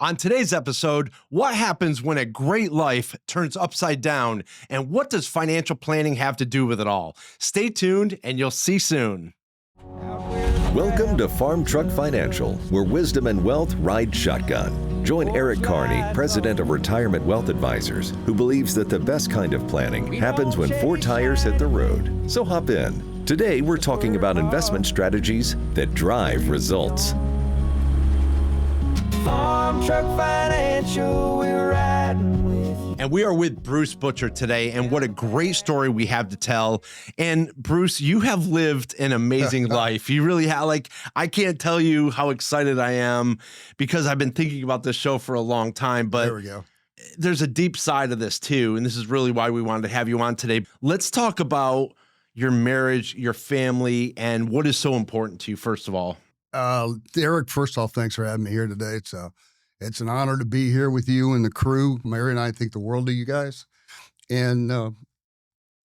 On today's episode, what happens when a great life turns upside down, and what does financial planning have to do with it all? Stay tuned, and you'll see soon. Welcome to Farm Truck Financial, where wisdom and wealth ride shotgun. Join Eric Kearney, president of Retirement Wealth Advisors, who believes that the best kind of planning happens when four tires hit the road. So hop in. Today, we're talking about investment strategies that drive results. Farm Truck Financial, we're riding with you. And we are with Bruce Butcher today, and what a great story we have to tell. And Bruce, you have lived an amazing life. You really have. I can't tell you how excited I am because I've been thinking about this show for a long time, but there we go. There's a deep side of this too, and this is really why we wanted to have you on today. Let's talk about your marriage, your family, and what is so important to you, first of all. Eric, first off, thanks for having me here today. It's an honor to be here with you and the crew. Mary and I think the world of you guys. And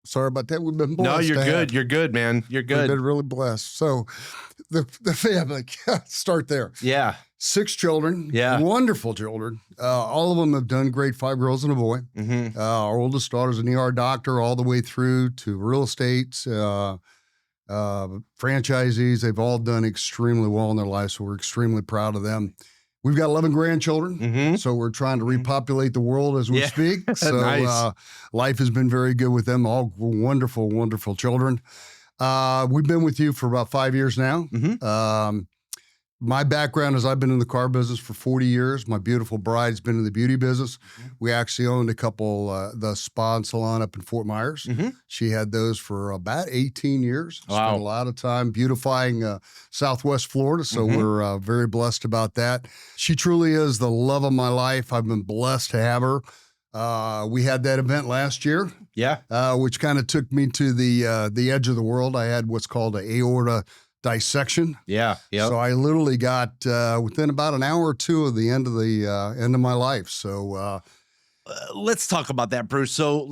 sorry about that. We've been blessed. No, you're good. You're good, man. You're good. We've been really blessed. So the family, start there. Yeah. 6 children. Yeah. Wonderful children. All of them have done great. 5 girls and a boy. Mm-hmm. Our oldest daughter's an ER doctor all the way through to real estate. Franchisees, they've all done extremely well in their lives, so we're extremely proud of them. We've got 11 grandchildren, so we're trying to repopulate the world as we speak. So nice. Life has been very good with them, all wonderful, wonderful children. We've been with you for about 5 years now. Mm-hmm. My background is I've been in the car business for 40 years. My beautiful bride's been in the beauty business. Mm-hmm. We actually owned a couple, the spa and salon up in Fort Myers. Mm-hmm. She had those for about 18 years. Wow. Spent a lot of time beautifying Southwest Florida, so we're very blessed about that. She truly is the love of my life. I've been blessed to have her. We had that event last year, which kind of took me to the edge of the world. I had what's called an aorta dissection. Yeah. So I literally got within about an hour or two of the end of my life. So let's talk about that, Bruce. So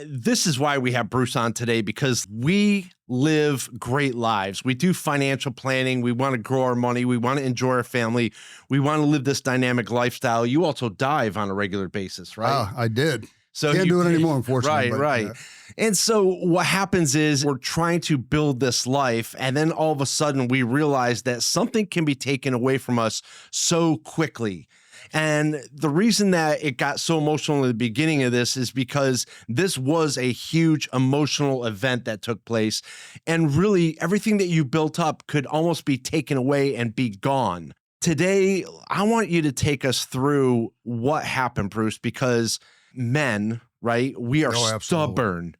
this is why we have Bruce on today, because we live great lives. We do financial planning. We want to grow our money. We want to enjoy our family. We want to live this dynamic lifestyle. You also dive on a regular basis, right? I did. So can't do it anymore, unfortunately. Right. And so what happens is we're trying to build this life, and then all of a sudden we realize that something can be taken away from us so quickly. And the reason that it got so emotional at the beginning of this is because this was a huge emotional event that took place. And really, everything that you built up could almost be taken away and be gone. Today, I want you to take us through what happened, Bruce, because men, right? We are stubborn.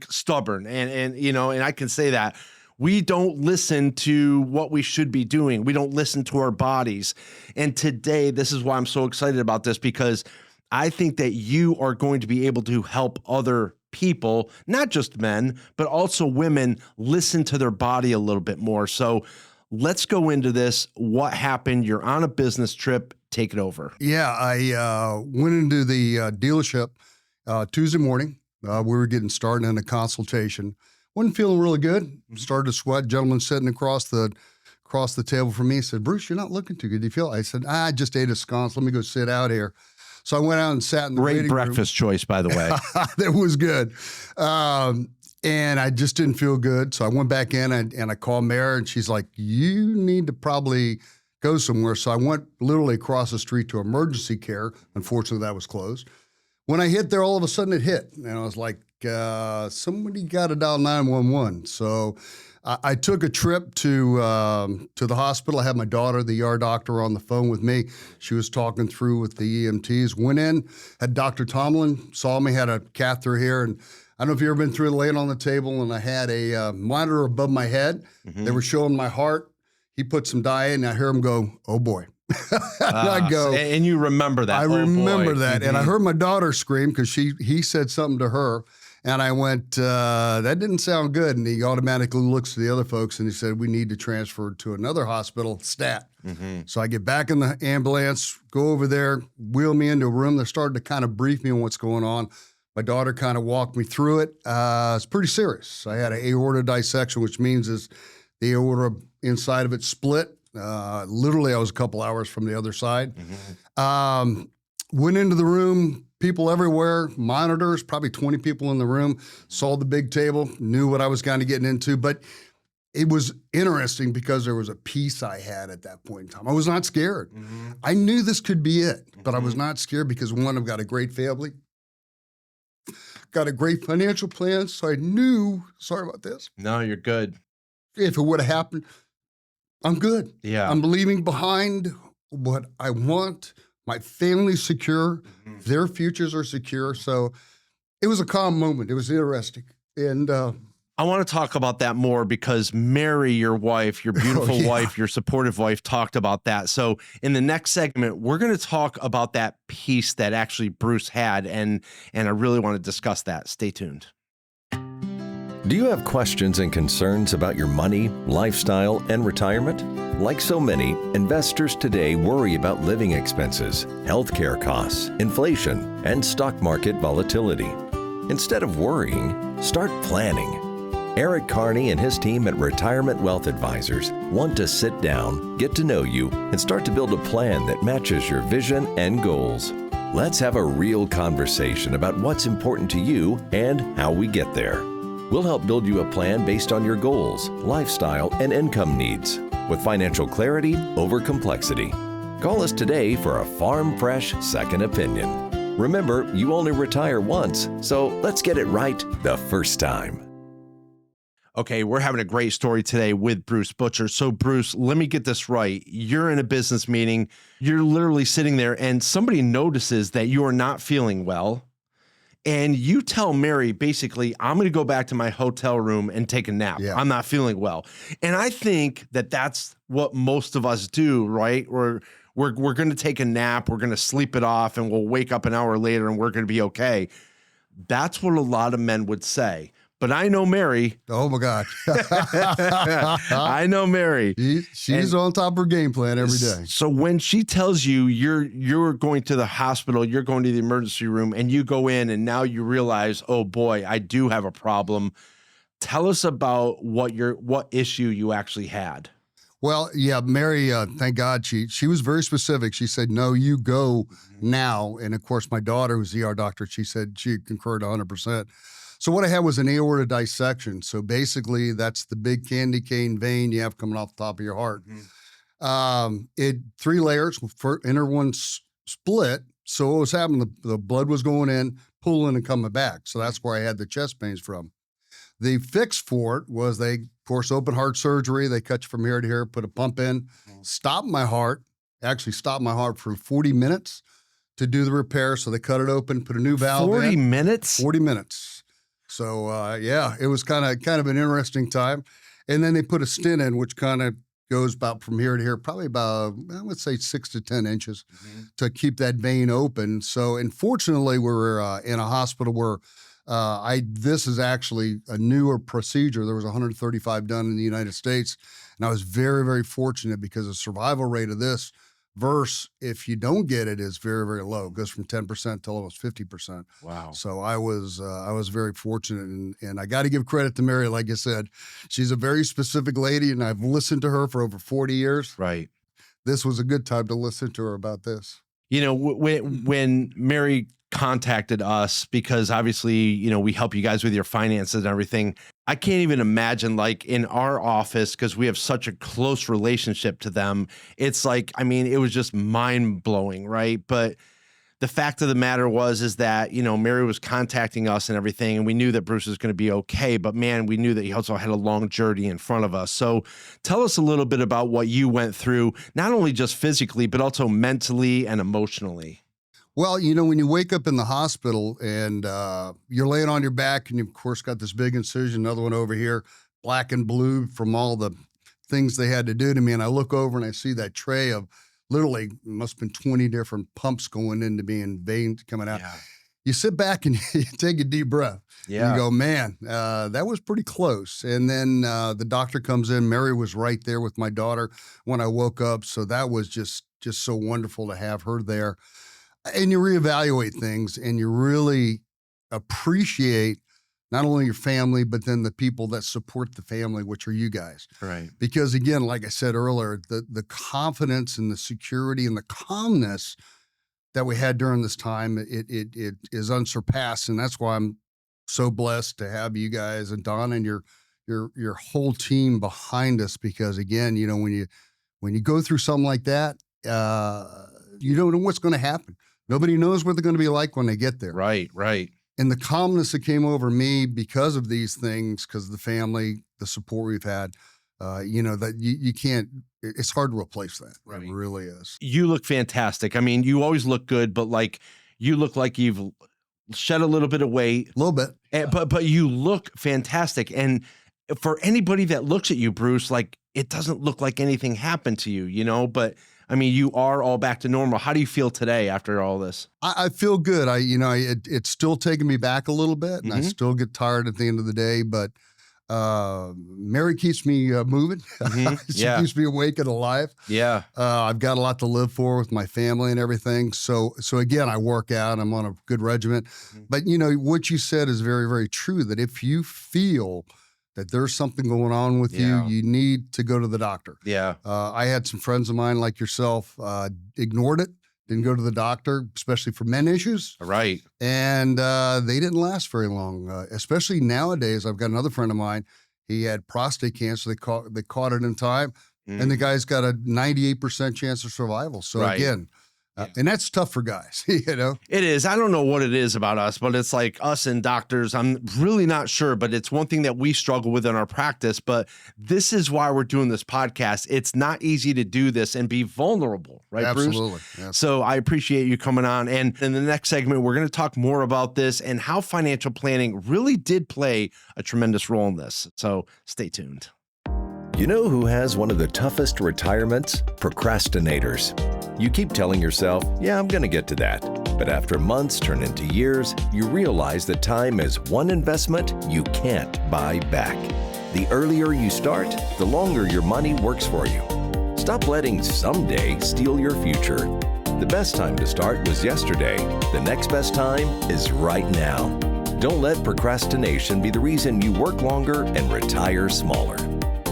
Stubborn. And I can say that. We don't listen to what we should be doing. We don't listen to our bodies. And today, this is why I'm so excited about this, because I think that you are going to be able to help other people, not just men, but also women, listen to their body a little bit more. So let's go into this. What happened? You're on a business trip. Take it over. Yeah, I went into the dealership Tuesday morning. We were getting started in a consultation. Wasn't feeling really good. Started to sweat. Gentleman sitting across the table from me said, "Bruce, you're not looking too good. Do you feel?" I said, "I just ate a sconce. Let me go sit out here." So I went out and sat in the great breakfast choice, by the way. That was good. And I just didn't feel good. So I went back in and I called Mary, and she's like, "You need to probably go somewhere." So I went literally across the street to emergency care. Unfortunately, that was closed. When I hit there, all of a sudden it hit. And I was like, somebody got to dial 911. So I took a trip to the hospital. I had my daughter, the ER doctor, on the phone with me. She was talking through with the EMTs. Went in, had Dr. Tomlin, saw me, had a catheter here. And I don't know if you've ever been through it, laying on the table, and I had a monitor above my head. They were showing my heart. He put some dye in, and I hear him go, "Oh boy." And I go, and you remember that. I remember that. And I heard my daughter scream because he said something to her. And I went, that didn't sound good. And he automatically looks to the other folks and he said, "We need to transfer to another hospital, stat." So I get back in the ambulance, go over there, wheel me into a room. They're starting to kind of brief me on what's going on. My daughter kind of walked me through it. It's pretty serious. I had an aortic dissection, which means is the aorta inside of it split. Literally, I was a couple hours from the other side. Went into the room, people everywhere, monitors, probably 20 people in the room, saw the big table, knew what I was kind of getting into. But it was interesting because there was a peace I had at that point in time. I was not scared. I knew this could be it, but I was not scared because, one, I've got a great family, got a great financial plan. So I knew, sorry about this, No, you're good. if it would have happened, I'm good. Yeah. I'm leaving behind what I want. My family's secure. Their futures are secure. So it was a calm moment. It was interesting. And I want to talk about that more because Mary, your wife, your beautiful wife, your supportive wife, talked about that. So in the next segment, we're going to talk about that piece that actually Bruce had, and I really want to discuss that. Stay tuned. Do you have questions and concerns about your money, lifestyle, and retirement? Like so many, investors today worry about living expenses, healthcare costs, inflation, and stock market volatility. Instead of worrying, start planning. Eric Kearney and his team at Retirement Wealth Advisors want to sit down, get to know you, and start to build a plan that matches your vision and goals. Let's have a real conversation about what's important to you and how we get there. We'll help build you a plan based on your goals, lifestyle, and income needs, with financial clarity over complexity. Call us today for a farm fresh second opinion. Remember, you only retire once, so let's get it right the first time. Okay, we're having a great story today with Bruce Butcher. So Bruce, let me get this right. You're in a business meeting. You're literally sitting there and somebody notices that you are not feeling well. And you tell Mary, basically, I'm going to go back to my hotel room and take a nap. Yeah. I'm not feeling well. And I think that that's what most of us do, right? We're going to take a nap. We're going to sleep it off and we'll wake up an hour later and we're going to be okay. That's what a lot of men would say. But I know Mary. oh my gosh, I know Mary. she's on top of her game plan every day. So when she tells you you're going to the hospital, you're going to the emergency room, and you go in, and now you realize, oh boy, I do have a problem. Tell us about what issue you actually had. Well, yeah, Mary, thank God, she was very specific. She said, no, you go now. And of course, my daughter, who's the ER doctor, she said she concurred 100%. So what I had was an aortic dissection. So basically, that's the big candy cane vein you have coming off the top of your heart. It 3 layers, inner one split. So what was happening, the blood was going in, pulling and coming back. So that's where I had the chest pains from. The fix for it was they, of course, open heart surgery. They cut you from here to here, put a pump in, stopped my heart, actually stopped my heart for 40 minutes to do the repair. So they cut it open, put a new valve 40 in. minutes? 40 minutes. So yeah, it was kind of an interesting time. And then they put a stent in, which kind of goes about from here to here, probably about, I would say 6 to 10 inches to keep that vein open. So unfortunately, we're in a hospital where this is actually a newer procedure. There was 135 done in the United States. And I was very, very fortunate because the survival rate of this versus if you don't get it is very, very low. It goes from 10% to almost 50%. Wow. So I was very fortunate, and I got to give credit to Mary. Like I said, she's a very specific lady, and I've listened to her for over 40 years. Right. This was a good time to listen to her about this. You know, when Mary contacted us, because obviously, you know, we help you guys with your finances and everything. I can't even imagine, like, in our office, because we have such a close relationship to them. It's like, I mean, it was just mind blowing, right? But the fact of the matter is that, you know, Mary was contacting us and everything, and we knew that Bruce was going to be okay. But man, we knew that he also had a long journey in front of us. So tell us a little bit about what you went through, not only just physically, but also mentally and emotionally. Well, you know, when you wake up in the hospital and you're laying on your back and you, of course, got this big incision, another one over here, black and blue from all the things they had to do to me. And I look over and I see that tray of literally, must have been 20 different pumps going into me and veins coming out. Yeah. You sit back and you take a deep breath. Yeah. And you go, man, that was pretty close. And then the doctor comes in. Mary was right there with my daughter when I woke up. So that was just so wonderful to have her there. And you reevaluate things and you really appreciate not only your family, but then the people that support the family, which are you guys. Right. Because again, like I said earlier, the confidence and the security and the calmness that we had during this time, it is unsurpassed. And that's why I'm so blessed to have you guys and Don and your whole team behind us. Because again, you know, when you go through something like that, you don't know what's going to happen. Nobody knows what they're going to be like when they get there. Right. And the calmness that came over me because of these things, because of the family, the support we've had, you know, that you can't, it's hard to replace that. Right. It really is. You look fantastic. I mean, you always look good, but like you look like you've shed a little bit of weight. A little bit. But you look fantastic. And for anybody that looks at you, Bruce, like it doesn't look like anything happened to you, you know, but I mean, you are all back to normal. How do you feel today after all this? I feel good. It's still taking me back a little bit, and I still get tired at the end of the day. But Mary keeps me moving. She keeps me awake and alive. Yeah. I've got a lot to live for with my family and everything. So again, I work out. I'm on a good regimen. But you know what you said is very, very true. That if you feel that there's something going on with you, you need to go to the doctor. Yeah. I had some friends of mine like yourself, ignored it, didn't go to the doctor, especially for men issues. Right. And they didn't last very long, especially nowadays. I've got another friend of mine. He had prostate cancer. They caught it in time. And the guy's got a 98% chance of survival. So again, and that's tough for guys, you know? It is. I don't know what it is about us, but it's like us and doctors. I'm really not sure, but it's one thing that we struggle with in our practice. But this is why we're doing this podcast. It's not easy to do this and be vulnerable, right, Absolutely. Bruce? Yes. So I appreciate you coming on. And in the next segment, we're going to talk more about this and how financial planning really did play a tremendous role in this. So stay tuned. You know who has one of the toughest retirements? Procrastinators. You keep telling yourself, yeah, I'm going to get to that. But after months turn into years, you realize that time is one investment you can't buy back. The earlier you start, the longer your money works for you. Stop letting someday steal your future. The best time to start was yesterday. The next best time is right now. Don't let procrastination be the reason you work longer and retire smaller.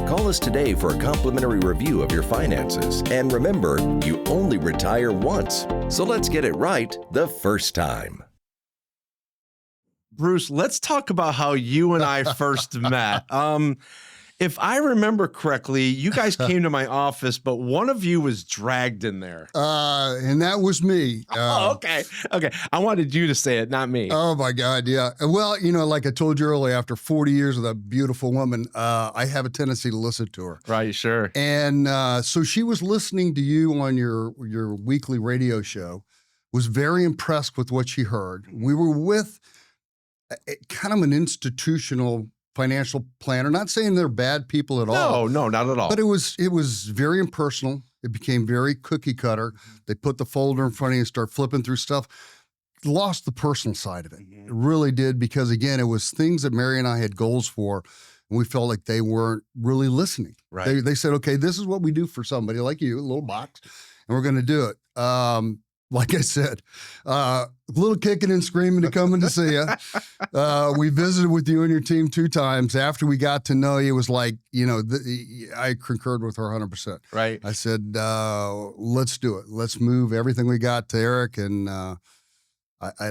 Call us today for a complimentary review of your finances. And remember, you only retire once. So let's get it right the first time. Bruce, let's talk about how you and I first met. If I remember correctly, you guys came to my office, but one of you was dragged in there. And that was me. Okay. I wanted you to say it, not me. Oh my God. Yeah. Well, you know, like I told you earlier, after 40 years with a beautiful woman, I have a tendency to listen to her. Right. Sure. And so she was listening to you on your weekly radio show, was very impressed with what she heard. We were with kind of an institutional financial planner, not saying they're bad people at all. No, not at all. But it was very impersonal. It became very cookie cutter. They put the folder in front of you and start flipping through stuff. Lost the personal side of it. It really did, because again, it was things that Mary and I had goals for, and we felt like they weren't really listening. Right. They said, okay, this is what we do for somebody like you, a little box, and we're going to do it. Like I said, a little kicking and screaming to come in to see you. We visited with you and your team 2 times. After we got to know you, it was like, you know, I concurred with her 100%. Right. I said, let's do it. Let's move everything we got to Eric. And I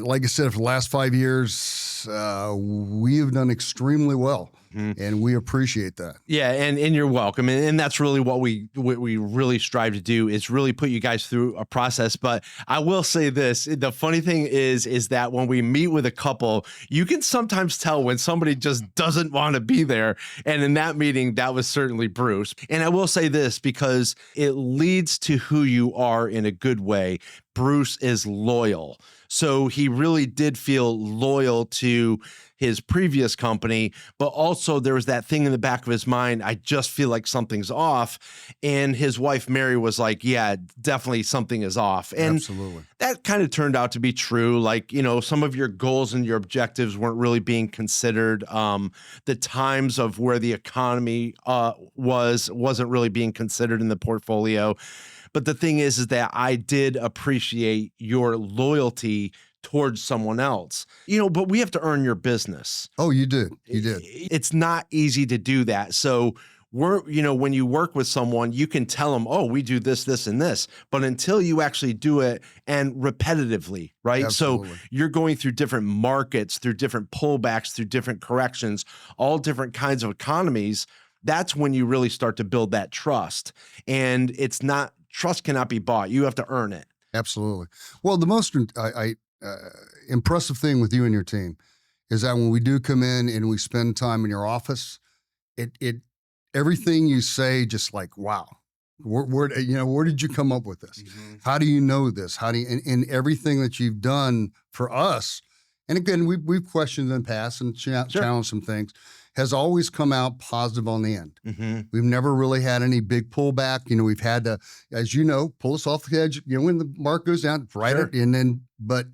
like I said, for the last 5 years, we have done extremely well. And we appreciate that. Yeah, and you're welcome. And that's really what we really strive to do, is really put you guys through a process. But I will say this, the funny thing is that when we meet with a couple, you can sometimes tell when somebody just doesn't want to be there. And in that meeting, that was certainly Bruce. And I will say this, because it leads to who you are in a good way. Bruce is loyal. So he really did feel loyal to his previous company, but also there was that thing in the back of his mind, I just feel like something's off. And his wife, Mary, was like, yeah, definitely something is off. And Absolutely. that kind of turned out to be true. Like, you know, some of your goals and your objectives weren't really being considered. The times of where the economy wasn't really being considered in the portfolio. But the thing is that I did appreciate your loyalty towards someone else. But we have to earn your business. Oh, you did. You did. It's not easy to do that. So when you work with someone, you can tell them, oh, we do this, this, and this. But until you actually do it and repetitively, right? Absolutely. So you're going through different markets, through different pullbacks, through different corrections, all different kinds of economies. That's when you really start to build that trust. And trust cannot be bought. You have to earn it. Absolutely. Well, the most impressive thing with you and your team is that when we do come in and we spend time in your office, everything you say, just like, wow, where did you come up with this? Mm-hmm. How do you know this? And everything that you've done for us, and again, we've questioned in the past and challenged some things, has always come out positive on the end. Mm-hmm. We've never really had any big pullback. We've had to, as you know, pull us off the edge, when the mark goes down, right? Sure. But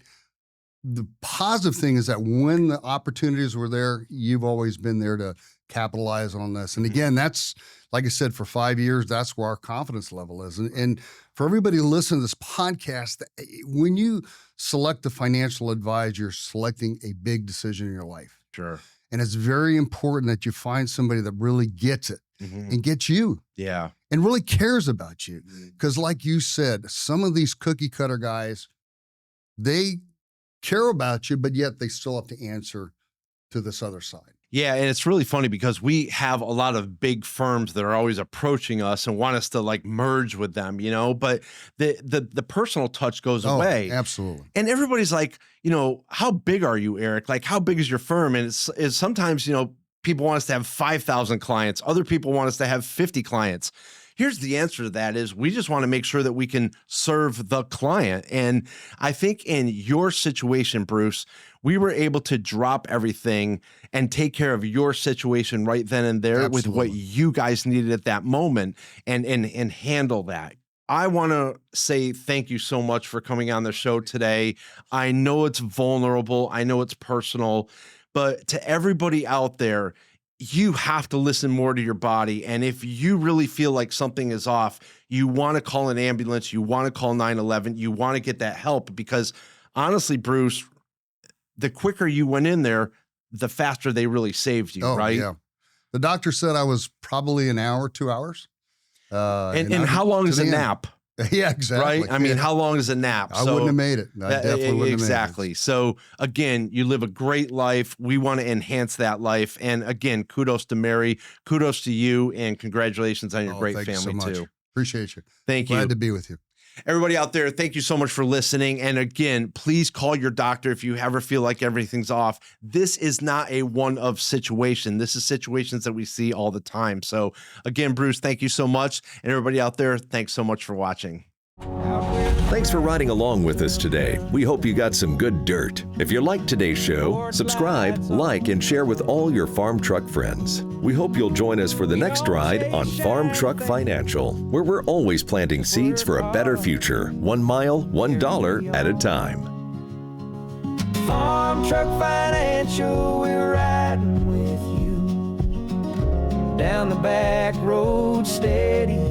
the positive thing is that when the opportunities were there, you've always been there to capitalize on this. And again, that's, like I said, for 5 years, that's where our confidence level is. And for everybody to listen to this podcast, when you select a financial advisor, you're selecting a big decision in your life. Sure. And it's very important that you find somebody that really gets it Mm-hmm. and gets you. Yeah. And really cares about you. Because like you said, some of these cookie cutter guys, they care about you, but yet they still have to answer to this other side. Yeah, and it's really funny because we have a lot of big firms that are always approaching us and want us to like merge with them, but the personal touch goes away. Absolutely. And everybody's like, how big are you, Eric? Like, how big is your firm? And it's sometimes, people want us to have 5,000 clients. Other people want us to have 50 clients. Here's the answer to that is we just want to make sure that we can serve the client. And I think in your situation, Bruce, we were able to drop everything and take care of your situation right then and there. Absolutely. With what you guys needed at that moment and handle that. I want to say thank you so much for coming on the show today. I know it's vulnerable. I know it's personal, but to everybody out there, you have to listen more to your body. And if you really feel like something is off, you want to call an ambulance, you want to call 911, you want to get that help, because honestly, Bruce, the quicker you went in there, the faster they really saved you, right? Yeah. The doctor said I was probably an hour, 2 hours. And how long is a nap? Yeah, exactly. Right? I mean, how long is a nap? I wouldn't have made it. I definitely wouldn't have made it. Exactly. So again, you live a great life. We want to enhance that life. And again, kudos to Mary, kudos to you, and congratulations on your great thank you family so much. too. Appreciate you. Thank you. Glad to be with you. Everybody out there, thank you so much for listening. And again, please call your doctor if you ever feel like everything's off. This is not a one-of situation. This is situations that we see all the time. So again, Bruce, thank you so much. And everybody out there, thanks so much for watching. Thanks for riding along with us today. We hope you got some good dirt. If you liked today's show, subscribe, like, and share with all your farm truck friends. We hope you'll join us for the next ride on Farm Truck Financial, where we're always planting seeds for a better future, 1 mile, $1 at a time. Farm Truck Financial, we're riding with you down the back road steady.